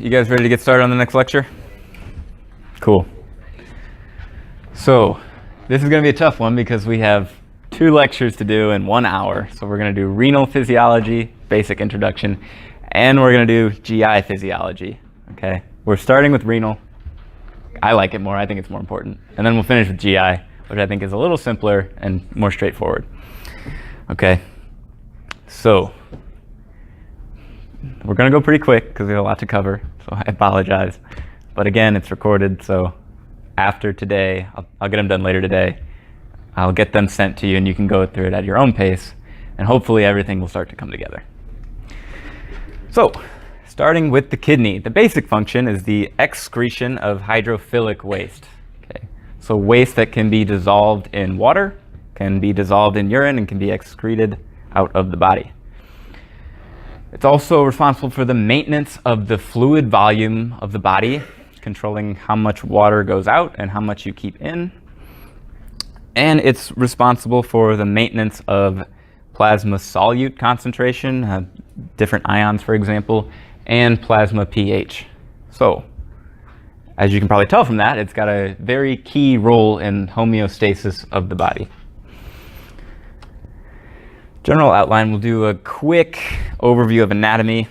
you guys ready to get started on the next lecture? Cool. So this is going to be a tough one because we have 2 lectures to do in 1 hour. So we're going to do renal physiology, basic introduction, and we're going to do GI physiology. Okay, we're starting with renal. I like it more. I think it's more important. And then we'll finish with GI, which I think is a little simpler and more straightforward. Okay, so we're going to go pretty quick because we have a lot to cover, so I apologize. But again, it's recorded, so after today, I'll get them done later today. I'll get them sent to you, and you can go through it at your own pace, and hopefully everything will start to come together. So, starting with the kidney, the basic function is the excretion of hydrophilic waste. Okay, so waste that can be dissolved in water, can be dissolved in urine, and can be excreted out of the body. It's also responsible for the maintenance of the fluid volume of the body, controlling how much water goes out and how much you keep in. And it's responsible for the maintenance of plasma solute concentration, different ions, for example, and plasma pH. So, as you can probably tell from that, it's got a very key role in homeostasis of the body. General outline, we'll do a quick overview of anatomy.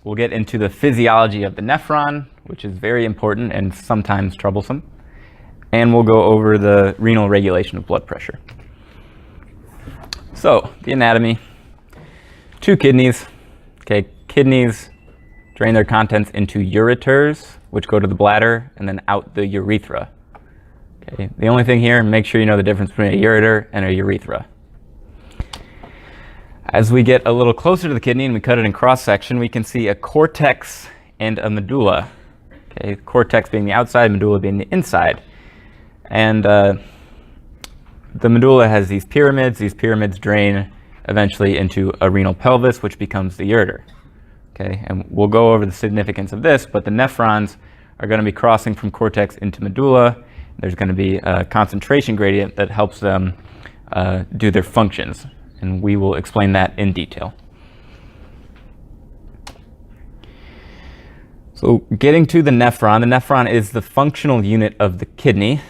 We'll get into the physiology of the nephron, which is very important and sometimes troublesome. And we'll go over the renal regulation of blood pressure. So, the anatomy. 2 kidneys. Okay, kidneys drain their contents into ureters, which go to the bladder, and then out the urethra. Okay, the only thing here, make sure you know the difference between a ureter and a urethra. As we get a little closer to the kidney and we cut it in cross-section, we can see a cortex and a medulla. Okay, cortex being the outside, medulla being the inside. And the medulla has these pyramids. These pyramids drain eventually into a renal pelvis, which becomes the ureter. Okay, and we'll go over the significance of this, but the nephrons are going to be crossing from cortex into medulla. There's going to be a concentration gradient that helps them do their functions. And we will explain that in detail. So getting to the nephron is the functional unit of the kidney.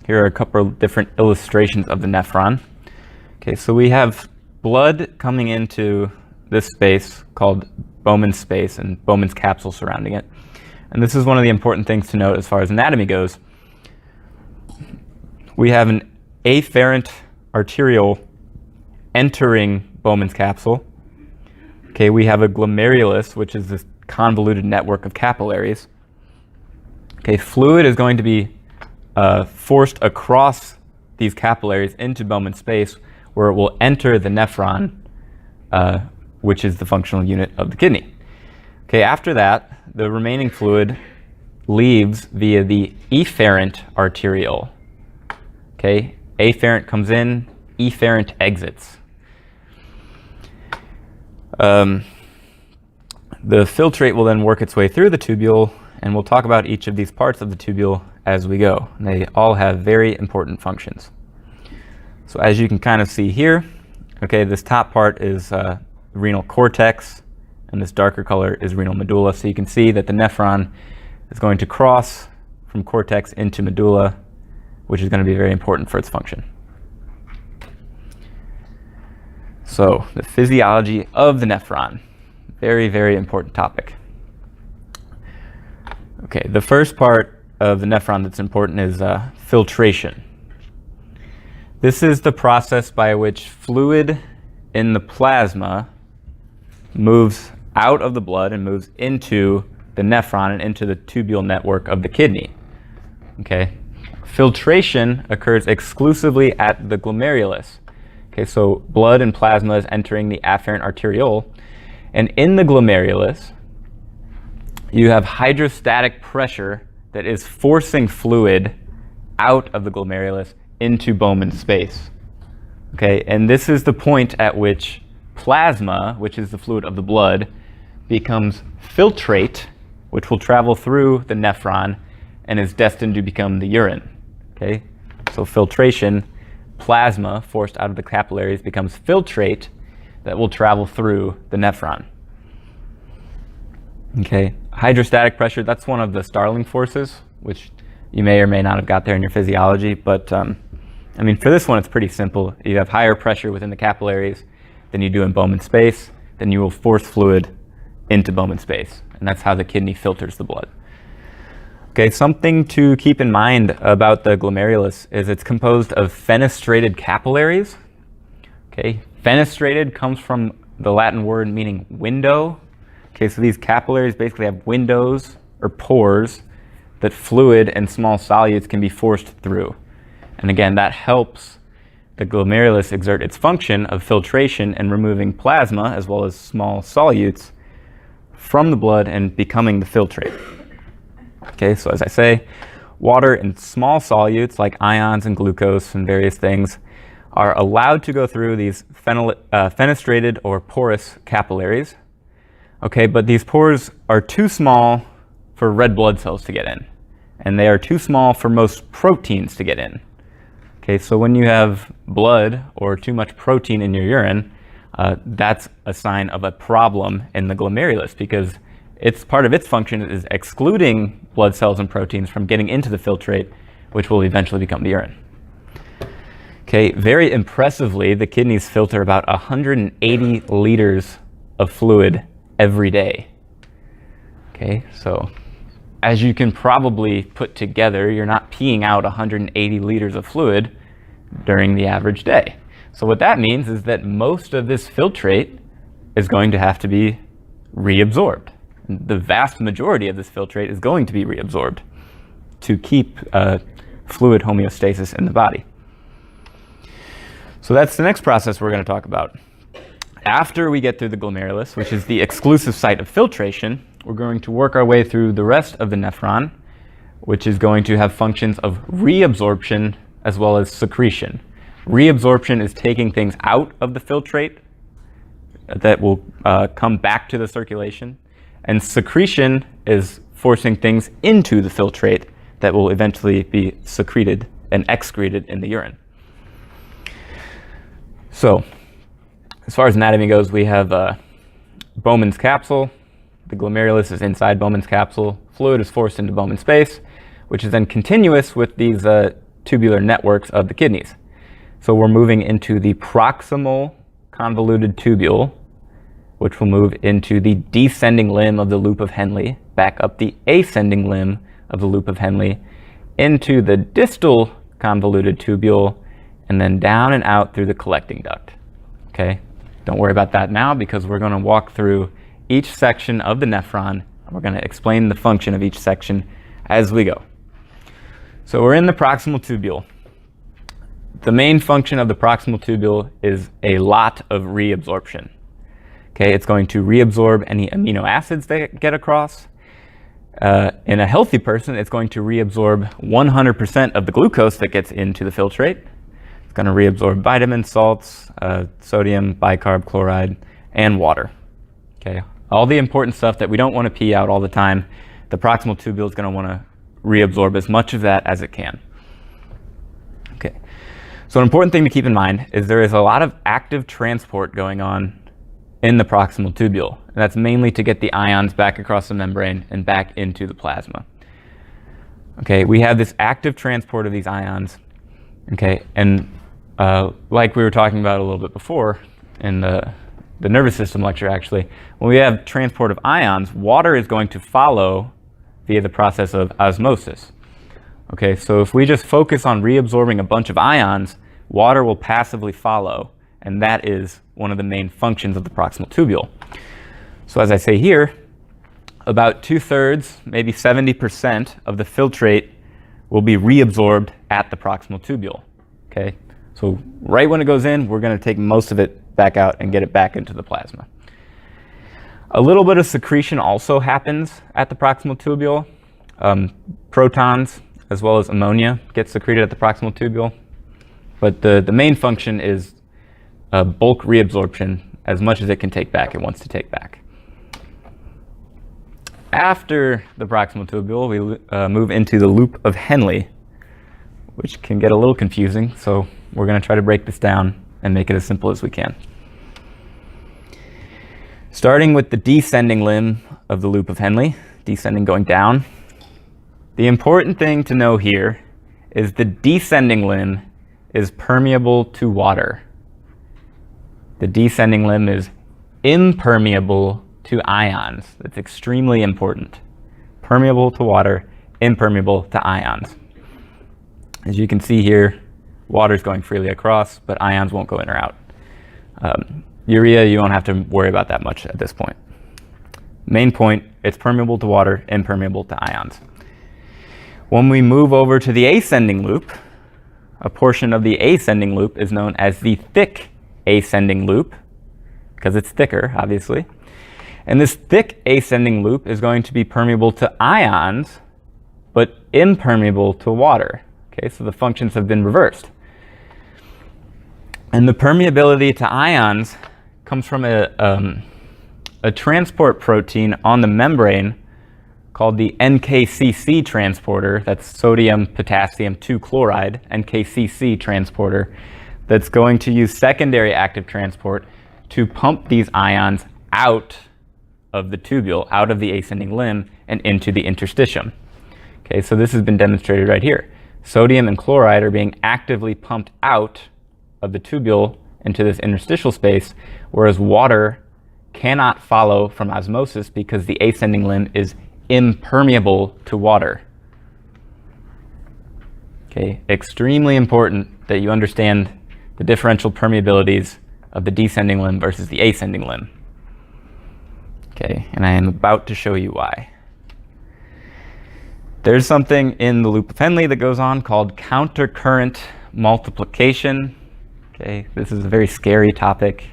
Here are a couple of different illustrations of the nephron. Okay, so we have blood coming into this space called Bowman's space and Bowman's capsule surrounding it. And this is one of the important things to note as far as anatomy goes. We have an afferent arteriole entering Bowman's capsule. Okay, we have a glomerulus, which is this convoluted network of capillaries. Okay, fluid is going to be forced across these capillaries into Bowman's space, where it will enter the nephron, which is the functional unit of the kidney. Okay, after that, the remaining fluid leaves via the efferent arteriole. Okay, afferent comes in, efferent exits. The filtrate will then work its way through the tubule, and we'll talk about each of these parts of the tubule as we go. And they all have very important functions. So as you can kind of see here, okay, this top part is renal cortex, and this darker color is renal medulla. So you can see that the nephron is going to cross from cortex into medulla, which is going to be very important for its function. So, the physiology of the nephron, very, very important topic. Okay, the first part of the nephron that's important is filtration. This is the process by which fluid in the plasma moves out of the blood and moves into the nephron and into the tubule network of the kidney. Okay, filtration occurs exclusively at the glomerulus. Okay, so blood and plasma is entering the afferent arteriole, and in the glomerulus, you have hydrostatic pressure that is forcing fluid out of the glomerulus into Bowman's space. Okay, and this is the point at which plasma, which is the fluid of the blood, becomes filtrate, which will travel through the nephron and is destined to become the urine. Okay, so filtration. Plasma forced out of the capillaries becomes filtrate that will travel through the nephron. Okay, hydrostatic pressure, that's one of the Starling forces, which you may or may not have got there in your physiology, but I mean, for this one, it's pretty simple. You have higher pressure within the capillaries than you do in Bowman space, then you will force fluid into Bowman space, and that's how the kidney filters the blood. Okay, something to keep in mind about the glomerulus is it's composed of fenestrated capillaries. Okay, fenestrated comes from the Latin word meaning window. Okay, so these capillaries basically have windows or pores that fluid and small solutes can be forced through. And again, that helps the glomerulus exert its function of filtration and removing plasma as well as small solutes from the blood and becoming the filtrate. Okay, so as I say, water and small solutes like ions and glucose and various things are allowed to go through these fenestrated or porous capillaries. Okay, but these pores are too small for red blood cells to get in, and they are too small for most proteins to get in. Okay, so when you have blood or too much protein in your urine, that's a sign of a problem in the glomerulus, because it's part of its function is excluding blood cells and proteins from getting into the filtrate, which will eventually become the urine. Okay, very impressively, the kidneys filter about 180 liters of fluid every day. Okay, so as you can probably put together, you're not peeing out 180 liters of fluid during the average day. So what that means is that most of this filtrate is going to have to be reabsorbed. The vast majority of this filtrate is going to be reabsorbed to keep fluid homeostasis in the body. So that's the next process we're going to talk about. After we get through the glomerulus, which is the exclusive site of filtration, we're going to work our way through the rest of the nephron, which is going to have functions of reabsorption as well as secretion. Reabsorption is taking things out of the filtrate that will come back to the circulation, and secretion is forcing things into the filtrate that will eventually be secreted and excreted in the urine. So, as far as anatomy goes, we have Bowman's capsule. The glomerulus is inside Bowman's capsule. Fluid is forced into Bowman space, which is then continuous with these tubular networks of the kidneys. So we're moving into the proximal convoluted tubule, which will move into the descending limb of the loop of Henle, back up the ascending limb of the loop of Henle, into the distal convoluted tubule, and then down and out through the collecting duct. Okay, don't worry about that now, because we're going to walk through each section of the nephron, and we're going to explain the function of each section as we go. So we're in the proximal tubule. The main function of the proximal tubule is a lot of reabsorption. Okay, it's going to reabsorb any amino acids that get across. In a healthy person, it's going to reabsorb 100% of the glucose that gets into the filtrate. It's going to reabsorb vitamins, salts, sodium, bicarb, chloride, and water. Okay, all the important stuff that we don't want to pee out all the time, the proximal tubule is going to want to reabsorb as much of that as it can. Okay, so an important thing to keep in mind is there is a lot of active transport going on in the proximal tubule, and that's mainly to get the ions back across the membrane and back into the plasma. Okay, we have this active transport of these ions, okay, and like we were talking about a little bit before in the nervous system lecture, actually, when we have transport of ions, water is going to follow via the process of osmosis. Okay, so if we just focus on reabsorbing a bunch of ions, water will passively follow, and that is one of the main functions of the proximal tubule. So as I say here, about 2/3, maybe 70% of the filtrate will be reabsorbed at the proximal tubule. Okay, so right when it goes in, we're going to take most of it back out and get it back into the plasma. A little bit of secretion also happens at the proximal tubule. Protons as well as ammonia get secreted at the proximal tubule, but the main function is bulk reabsorption. As much as it can take back, it wants to take back. After the proximal tubule, we move into the loop of Henle, which can get a little confusing, so we're going to try to break this down and make it as simple as we can. Starting with the descending limb of the loop of Henle, descending going down. The important thing to know here is the descending limb is permeable to water. The descending limb is impermeable to ions. That's extremely important. Permeable to water, impermeable to ions. As you can see here, water is going freely across, but ions won't go in or out. Urea, you won't have to worry about that much at this point. Main point, it's permeable to water, impermeable to ions. When we move over to the ascending loop, a portion of the ascending loop is known as the thick ascending loop, because it's thicker, obviously. And this thick ascending loop is going to be permeable to ions, but impermeable to water. Okay, so the functions have been reversed. And the permeability to ions comes from a transport protein on the membrane called the NKCC transporter. That's sodium potassium 2 chloride, NKCC transporter, that's going to use secondary active transport to pump these ions out of the tubule, out of the ascending limb, and into the interstitium. Okay, so this has been demonstrated right here. Sodium and chloride are being actively pumped out of the tubule into this interstitial space, whereas water cannot follow from osmosis because the ascending limb is impermeable to water. Okay, extremely important that you understand the differential permeabilities of the descending limb versus the ascending limb. Okay, and I am about to show you why. There's something in the loop of Henle that goes on called countercurrent multiplication. Okay, this is a very scary topic.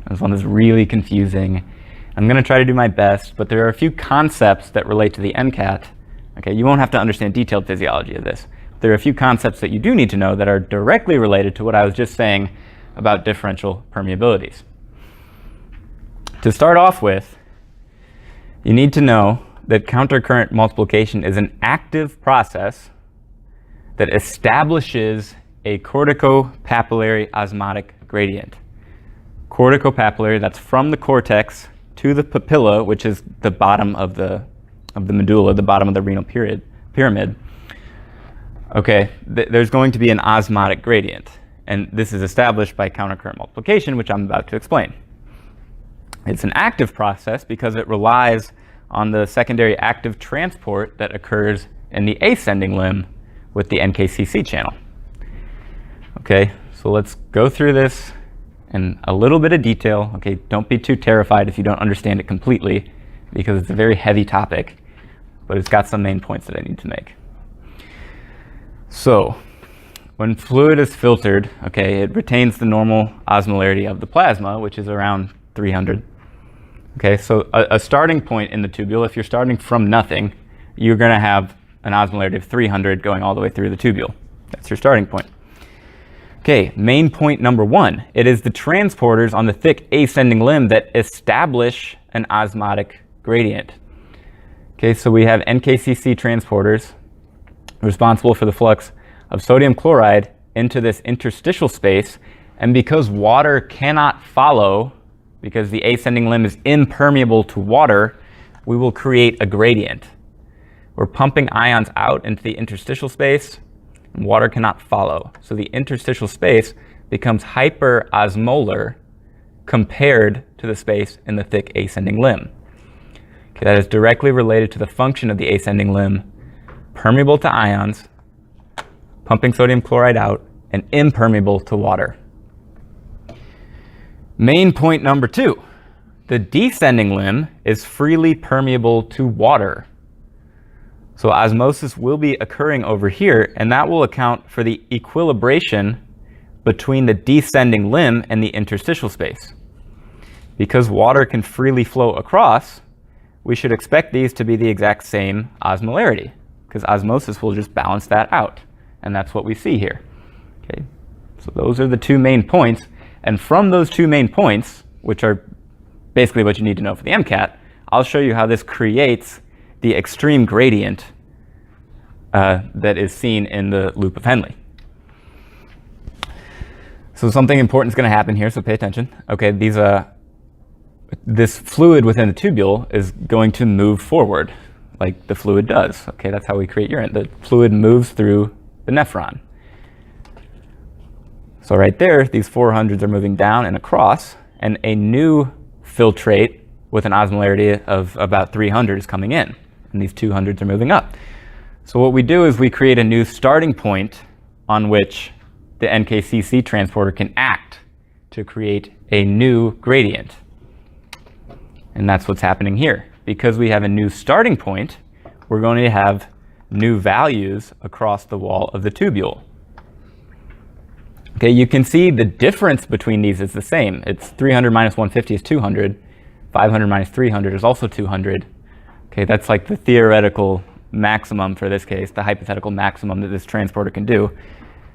This one is really confusing. I'm going to try to do my best, but there are a few concepts that relate to the MCAT. Okay, you won't have to understand detailed physiology of this. There are a few concepts that you do need to know that are directly related to what I was just saying about differential permeabilities. To start off with, you need to know that countercurrent multiplication is an active process that establishes a corticopapillary osmotic gradient. Corticopapillary, that's from the cortex to the papilla, which is the bottom of the medulla, the bottom of the renal pyramid. Okay, there's going to be an osmotic gradient, and this is established by countercurrent multiplication, which I'm about to explain. It's an active process because it relies on the secondary active transport that occurs in the ascending limb with the NKCC channel. Okay, so let's go through this in a little bit of detail. Okay, don't be too terrified if you don't understand it completely, because it's a very heavy topic, but it's got some main points that I need to make. So, when fluid is filtered, okay, it retains the normal osmolarity of the plasma, which is around 300. Okay, so a starting point in the tubule, if you're starting from nothing, you're going to have an osmolarity of 300 going all the way through the tubule. That's your starting point. Okay, main point number one, it is the transporters on the thick ascending limb that establish an osmotic gradient. Okay, so we have NKCC transporters responsible for the flux of sodium chloride into this interstitial space, and because water cannot follow, because the ascending limb is impermeable to water, we will create a gradient. We're pumping ions out into the interstitial space, and water cannot follow. So the interstitial space becomes hyperosmolar compared to the space in the thick ascending limb. Okay, that is directly related to the function of the ascending limb, permeable to ions, pumping sodium chloride out, and impermeable to water. Main point number two, the descending limb is freely permeable to water. So osmosis will be occurring over here, and that will account for the equilibration between the descending limb and the interstitial space. Because water can freely flow across, we should expect these to be the exact same osmolarity, because osmosis will just balance that out, and that's what we see here. Okay, so those are the two main points. And from those two main points, which are basically what you need to know for the MCAT, I'll show you how this creates the extreme gradient that is seen in the loop of Henle. So something important is going to happen here, so pay attention. Okay, this fluid within the tubule is going to move forward. like the fluid does. Okay, that's how we create urine. The fluid moves through the nephron. So right there, these 400s are moving down and across, and a new filtrate with an osmolarity of about 300 is coming in, and these 200s are moving up. So what we do is we create a new starting point on which the NKCC transporter can act to create a new gradient. And that's what's happening here. Because we have a new starting point, we're going to have new values across the wall of the tubule. Okay, you can see the difference between these is the same. It's 300 minus 150 is 200. 500 minus 300 is also 200. Okay, that's like the theoretical maximum for this case, the hypothetical maximum that this transporter can do.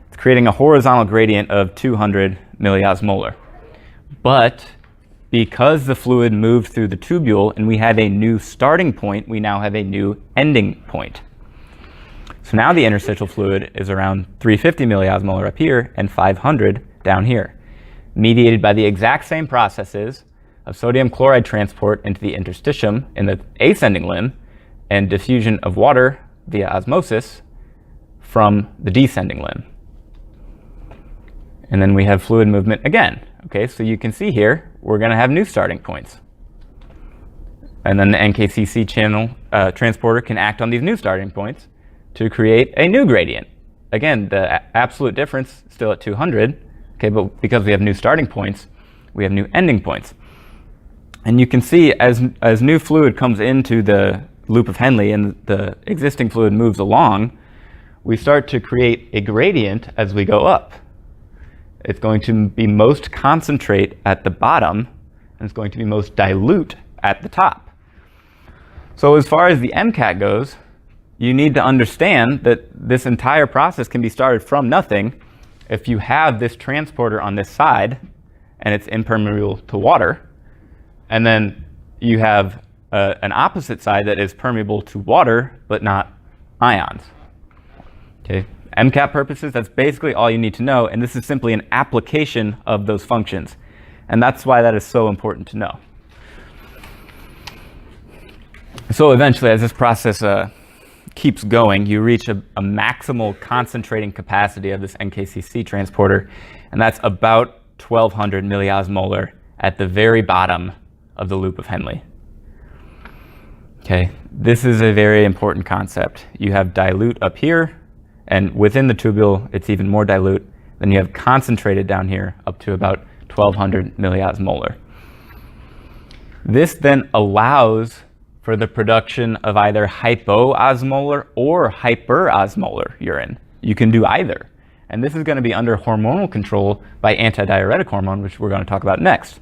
It's creating a horizontal gradient of 200 milliosmolar. But because the fluid moved through the tubule and we had a new starting point, we now have a new ending point. So now the interstitial fluid is around 350 milliosmolar up here and 500 down here, mediated by the exact same processes of sodium chloride transport into the interstitium in the ascending limb and diffusion of water via osmosis from the descending limb. And then we have fluid movement again. Okay, so you can see here, we're going to have new starting points. And then the NKCC channel transporter can act on these new starting points to create a new gradient. Again, the absolute difference still at 200, okay, but because we have new starting points, we have new ending points. And you can see as new fluid comes into the loop of Henle and the existing fluid moves along, we start to create a gradient as we go up. It's going to be most concentrate at the bottom, and it's going to be most dilute at the top. So as far as the MCAT goes, you need to understand that this entire process can be started from nothing if you have this transporter on this side, and it's impermeable to water, and then you have an opposite side that is permeable to water, but not ions. Okay. MCAT purposes, that's basically all you need to know, and this is simply an application of those functions. And that's why that is so important to know. So eventually, as this process keeps going, you reach a maximal concentrating capacity of this NKCC transporter, and that's about 1200 milliosmolar at the very bottom of the loop of Henle. Okay, this is a very important concept. You have dilute up here, and within the tubule, it's even more dilute. Then you have concentrated down here up to about 1200 milliosmolar. This then allows for the production of either hypoosmolar or hyperosmolar urine. You can do either. And this is going to be under hormonal control by antidiuretic hormone, which we're going to talk about next.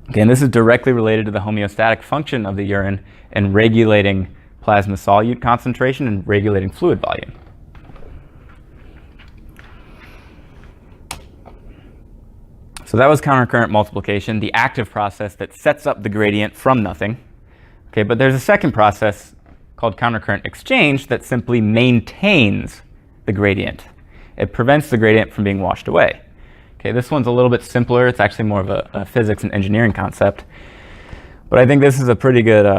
Okay, and this is directly related to the homeostatic function of the urine and regulating plasma solute concentration and regulating fluid volume. So that was countercurrent multiplication, the active process that sets up the gradient from nothing. Okay, but there's a second process called countercurrent exchange that simply maintains the gradient. It prevents the gradient from being washed away. Okay, this one's a little bit simpler. It's actually more of a physics and engineering concept. But I think this is a pretty good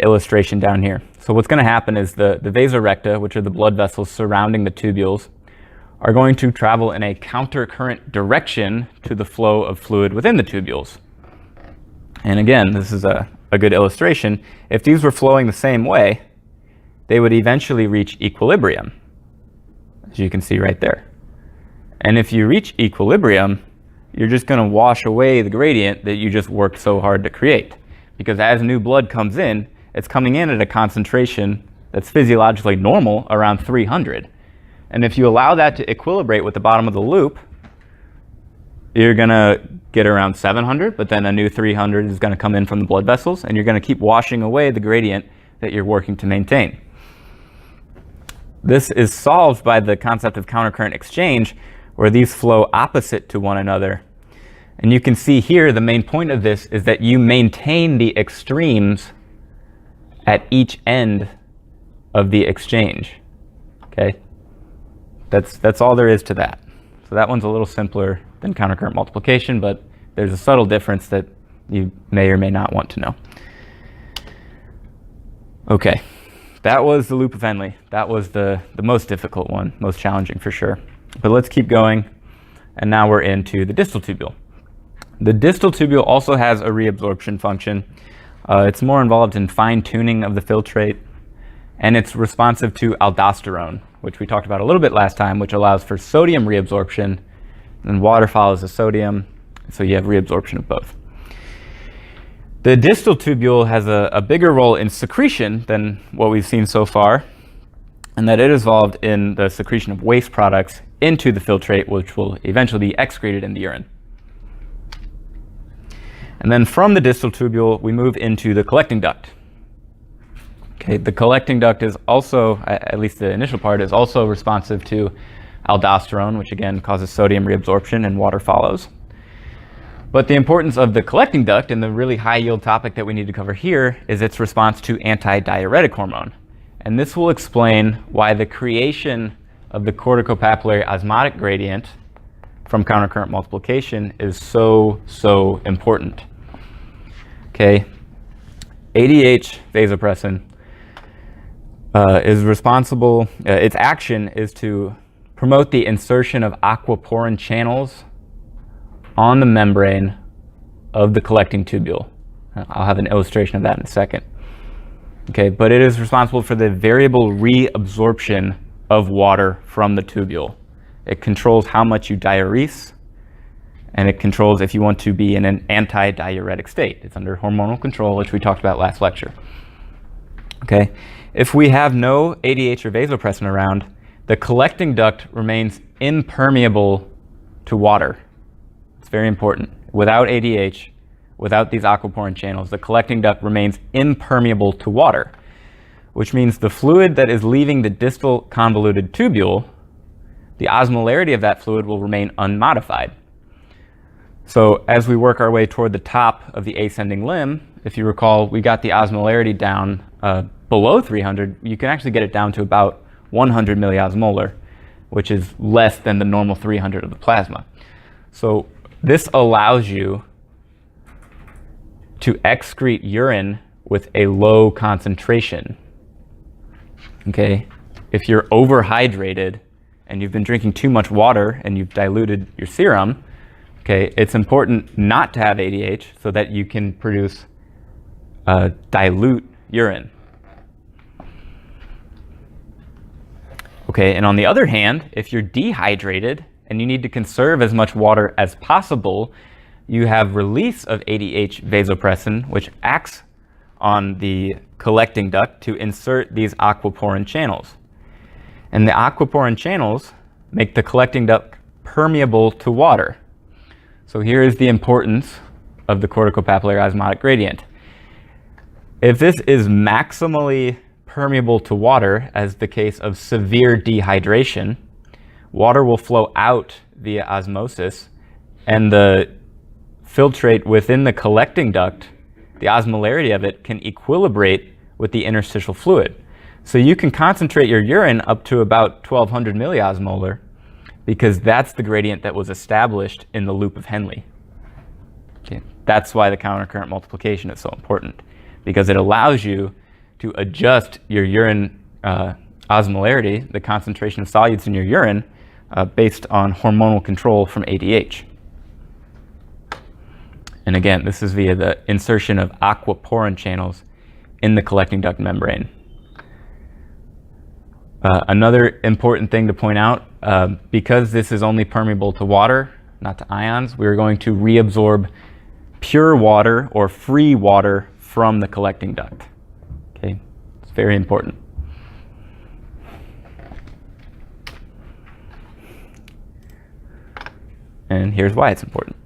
illustration down here. So what's going to happen is the vasorecta, which are the blood vessels surrounding the tubules, are going to travel in a countercurrent direction to the flow of fluid within the tubules. And again, this is a good illustration. If these were flowing the same way, they would eventually reach equilibrium, as you can see right there. And if you reach equilibrium, you're just going to wash away the gradient that you just worked so hard to create. Because as new blood comes in, it's coming in at a concentration that's physiologically normal, around 300. And if you allow that to equilibrate with the bottom of the loop, you're going to get around 700, but then a new 300 is going to come in from the blood vessels, and you're going to keep washing away the gradient that you're working to maintain. This is solved by the concept of countercurrent exchange, where these flow opposite to one another. And you can see here the main point of this is that you maintain the extremes at each end of the exchange. Okay? That's all there is to that. So that one's a little simpler than countercurrent multiplication, but there's a subtle difference that you may or may not want to know. Okay, that was the loop of Henle. That was the most difficult one, most challenging for sure. But let's keep going, and now we're into the distal tubule. The distal tubule also has a reabsorption function. It's more involved in fine-tuning of the filtrate, and it's responsive to aldosterone, which we talked about a little bit last time, which allows for sodium reabsorption, and water follows the sodium, so you have reabsorption of both. The distal tubule has a bigger role in secretion than what we've seen so far, and that it is involved in the secretion of waste products into the filtrate, which will eventually be excreted in the urine. And then from the distal tubule, we move into the collecting duct. Okay, the collecting duct is also, at least the initial part, is also responsive to aldosterone, which again causes sodium reabsorption and water follows. But the importance of the collecting duct, and the really high yield topic that we need to cover here, is its response to antidiuretic hormone. And this will explain why the creation of the corticopapillary osmotic gradient from countercurrent multiplication is so important. Okay, ADH vasopressin is responsible, its action is to promote the insertion of aquaporin channels on the membrane of the collecting tubule. I'll have an illustration of that in a second. Okay, but it is responsible for the variable reabsorption of water from the tubule. It controls how much you diurese, and it controls if you want to be in an anti-diuretic state. It's under hormonal control, which we talked about last lecture. Okay, if we have no ADH or vasopressin around, the collecting duct remains impermeable to water. It's very important. Without ADH, without these aquaporin channels, the collecting duct remains impermeable to water, which means the fluid that is leaving the distal convoluted tubule, the osmolarity of that fluid will remain unmodified. So as we work our way toward the top of the ascending limb, if you recall, we got the osmolarity down below 300. You can actually get it down to about 100 milliosmolar, which is less than the normal 300 of the plasma. So this allows you to excrete urine with a low concentration. Okay, if you're overhydrated and you've been drinking too much water and you've diluted your serum, okay, it's important not to have ADH so that you can produce dilute urine. Okay, and on the other hand, if you're dehydrated and you need to conserve as much water as possible, you have release of ADH vasopressin, which acts on the collecting duct to insert these aquaporin channels. And the aquaporin channels make the collecting duct permeable to water. So here is the importance of the corticopapillary osmotic gradient. If this is maximally permeable to water, as the case of severe dehydration, water will flow out via osmosis, and the filtrate within the collecting duct, the osmolarity of it can equilibrate with the interstitial fluid. So you can concentrate your urine up to about 1200 milliosmolar, because that's the gradient that was established in the loop of Henle. Okay. That's why the countercurrent multiplication is so important, because it allows you to adjust your urine osmolarity, the concentration of solutes in your urine, based on hormonal control from ADH. And again, this is via the insertion of aquaporin channels in the collecting duct membrane. Another important thing to point out, because this is only permeable to water, not to ions, we're going to reabsorb pure water or free water from the collecting duct. Okay, it's very important. And here's why it's important.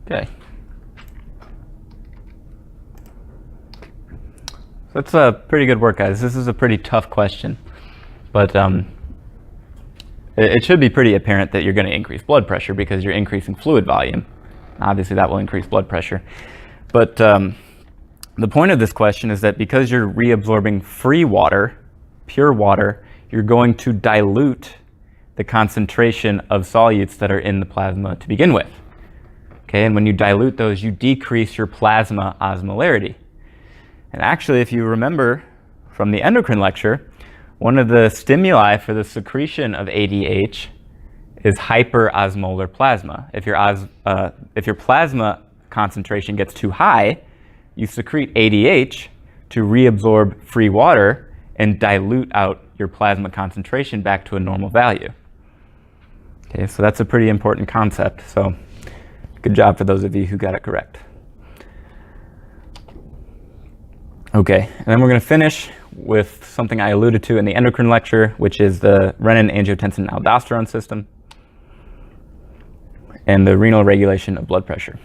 Okay. So that's pretty good work, guys. This is a pretty tough question, but it should be pretty apparent that you're going to increase blood pressure because you're increasing fluid volume. Obviously, that will increase blood pressure. But the point of this question is that because you're reabsorbing free water, pure water, you're going to dilute the concentration of solutes that are in the plasma to begin with. Okay, and when you dilute those, you decrease your plasma osmolarity. And actually, if you remember from the endocrine lecture, one of the stimuli for the secretion of ADH is hyperosmolar plasma. If your plasma concentration gets too high, you secrete ADH to reabsorb free water and dilute out your plasma concentration back to a normal value. Okay, so that's a pretty important concept. So good job for those of you who got it correct. Okay, and then we're going to finish with something I alluded to in the endocrine lecture, which is the renin-angiotensin-aldosterone system and the renal regulation of blood pressure.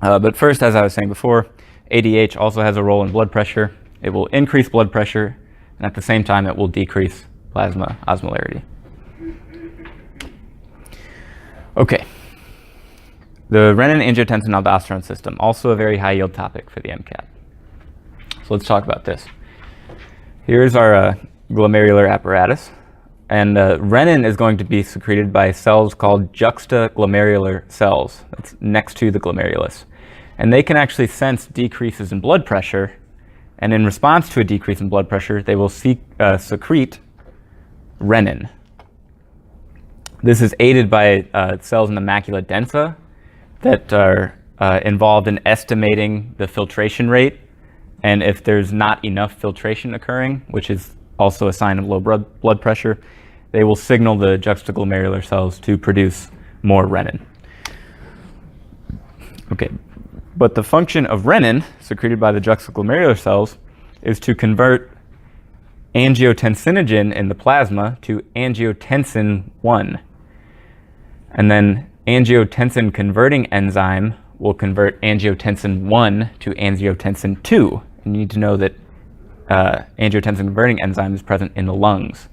But first, as I was saying before, ADH also has a role in blood pressure. It will increase blood pressure, and at the same time, it will decrease plasma osmolarity. Okay. The renin-angiotensin-aldosterone system, also a very high-yield topic for the MCAT. So let's talk about this. Here's our glomerular apparatus. And renin is going to be secreted by cells called juxtaglomerular cells. That's next to the glomerulus. And they can actually sense decreases in blood pressure. And in response to a decrease in blood pressure, they will secrete renin. This is aided by cells in the macula densa that are involved in estimating the filtration rate. And if there's not enough filtration occurring, which is also a sign of low blood pressure, they will signal the juxtaglomerular cells to produce more renin. Okay, but the function of renin, secreted by the juxtaglomerular cells, is to convert angiotensinogen in the plasma to angiotensin 1. And then angiotensin converting enzyme will convert angiotensin 1 to angiotensin 2. You need to know that angiotensin converting enzyme is present in the lungs.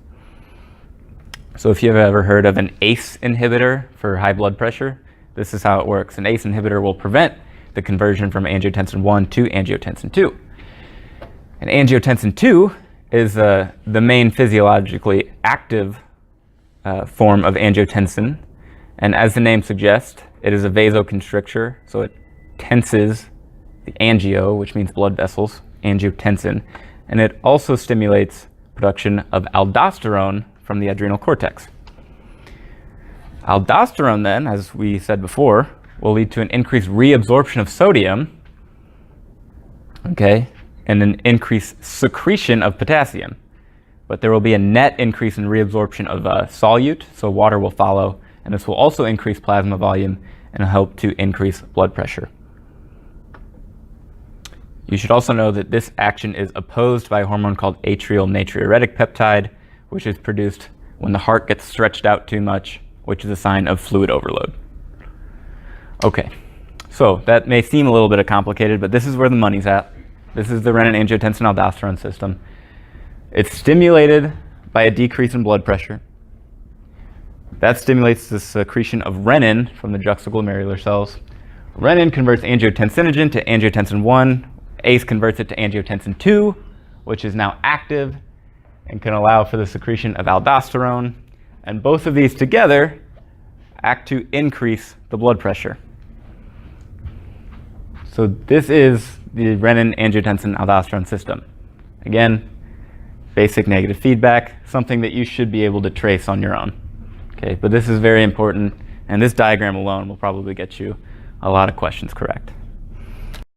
So if you've ever heard of an ACE inhibitor for high blood pressure, this is how it works. An ACE inhibitor will prevent the conversion from angiotensin 1 to angiotensin 2. And angiotensin 2 is the main physiologically active form of angiotensin. And as the name suggests, it is a vasoconstrictor, so it tenses the angio, which means blood vessels, angiotensin, and it also stimulates production of aldosterone from the adrenal cortex. Aldosterone then, as we said before, will lead to an increased reabsorption of sodium, okay, and an increased secretion of potassium. But there will be a net increase in reabsorption of solute, so water will follow, and this will also increase plasma volume and help to increase blood pressure. You should also know that this action is opposed by a hormone called atrial natriuretic peptide, which is produced when the heart gets stretched out too much, which is a sign of fluid overload. Okay, so that may seem a little bit complicated, but this is where the money's at. This is the renin-angiotensin-aldosterone system. It's stimulated by a decrease in blood pressure. That stimulates the secretion of renin from the juxtaglomerular cells. Renin converts angiotensinogen to angiotensin 1. ACE converts it to angiotensin 2, which is now active and can allow for the secretion of aldosterone. And both of these together act to increase the blood pressure. So this is the renin-angiotensin-aldosterone system. Again, basic negative feedback, something that you should be able to trace on your own. Okay, but this is very important, and this diagram alone will probably get you a lot of questions correct.